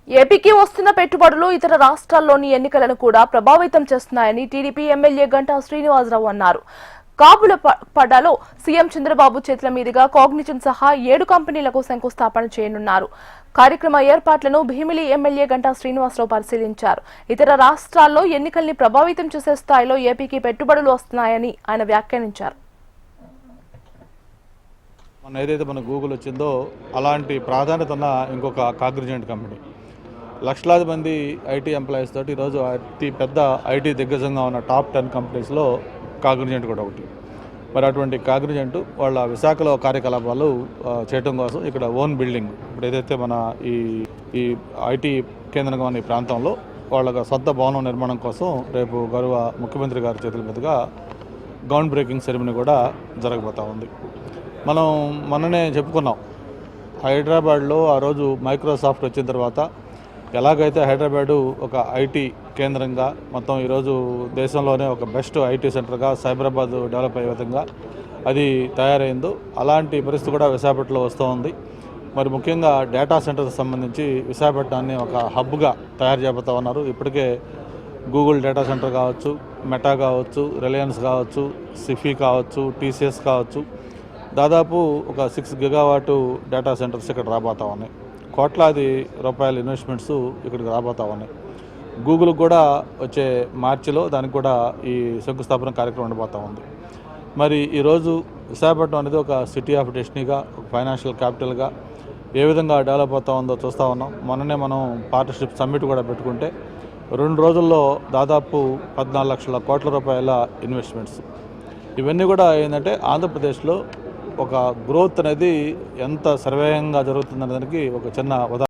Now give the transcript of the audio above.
ఏపీకి వస్తున్న పెట్టుబడులు ఇతర రాష్ట్రాల్లోని ఎన్నికలను కూడా ప్రభావితం చేస్తున్నాయని టీడీపీ ఎమ్మెల్యే గంటా శ్రీనివాసరావు అన్నారు. కాబులపడ్డలో సీఎం చంద్రబాబు చేతుల మీదుగా కాగ్నిజెంట్ సహా 7 కంపెనీలకు శంకుస్థాపన చేయనున్నారు. కార్యక్రమ ఏర్పాట్లను భీమిలి ఎమ్మెల్యే గంటా శ్రీనివాసరావు పరిశీలించారు. ఇతర రాష్ట్రాల్లో ఎన్నికల్ని ప్రభావితం చేసే స్థాయిలో ఏపీకి పెట్టుబడులు వస్తున్నాయని ఆయన వ్యాఖ్యానించారు. ఏదైతే మన గూగుల్ వచ్చిందో అలాంటి ప్రాధాన్యత ఉన్న ఇంకొక కాగ్నిజెంట్ కంపెనీ లక్షలాది మంది ఐటీ ఎంప్లాయీస్ తోటి ఈరోజు అతి పెద్ద ఐటీ దిగ్గజంగా ఉన్న టాప్ 10 కంపెనీస్లో కాగ్నిజెంట్ కూడా ఒకటి. మరి అటువంటి కాగ్నిజెంట్ వాళ్ళ విశాఖలో కార్యకలాపాలు చేయడం కోసం ఇక్కడ ఓన్ బిల్డింగ్ ఇప్పుడు ఏదైతే మన ఈ ఐటీ కేంద్రంగా ఉన్న ఈ ప్రాంతంలో వాళ్ళ సొంత భవనం నిర్మాణం కోసం రేపు గౌరవ ముఖ్యమంత్రి గారి చేతుల మీదుగా గ్రౌండ్ బ్రేకింగ్ సెరమనీ కూడా జరగబోతూ ఉంది. మనం మొన్ననే చెప్పుకున్నాం, హైదరాబాద్లో ఆ రోజు మైక్రోసాఫ్ట్ వచ్చిన తర్వాత ఎలాగైతే హైదరాబాదు ఒక ఐటీ కేంద్రంగా మొత్తం ఈరోజు దేశంలోనే ఒక బెస్ట్ ఐటీ సెంటర్గా సైబరాబాద్ డెవలప్ అయ్యే విధంగా అది తయారైందో అలాంటి పరిస్థితి కూడా విశాఖపట్నంలో వస్తూ ఉంది. మరి ముఖ్యంగా డేటా సెంటర్కి సంబంధించి విశాఖపట్నాన్ని ఒక హబ్గా తయారు చేయబోతూ ఉన్నారు. ఇప్పటికే గూగుల్ డేటా సెంటర్ కావచ్చు, మెటా కావచ్చు, రిలయన్స్ కావచ్చు, సిఫీ కావచ్చు, టీసీఎస్ కావచ్చు, దాదాపు ఒక 6 గిగావాట్ డేటా సెంటర్స్ ఇక్కడ రాబోతూ ఉన్నాయి. కోట్లాది రూపాయల ఇన్వెస్ట్మెంట్స్ ఇక్కడికి రాబోతూ ఉన్నాయి. గూగుల్ కూడా వచ్చే మార్చిలో దానికి కూడా ఈ శంకుస్థాపన కార్యక్రమం ఉండబోతూ ఉంది. మరి ఈరోజు విశాఖపట్నం అనేది ఒక సిటీ ఆఫ్ డెస్టినీగా, ఒక ఫైనాన్షియల్ క్యాపిటల్గా ఏ విధంగా డెవలప్ అవుతూ ఉందో చూస్తూ ఉన్నాం. మొన్ననే మనం పార్ట్నర్షిప్ సమ్మిట్ కూడా పెట్టుకుంటే 2 రోజుల్లో దాదాపు 14 లక్షల కోట్ల రూపాయల ఇన్వెస్ట్మెంట్స్. ఇవన్నీ కూడా ఏంటంటే ఆంధ్రప్రదేశ్లో ఒక గ్రోత్ అనేది ఎంత సర్వేయంగా జరుగుతుందనే దానికి ఒక చిన్న ఉదాహరణ.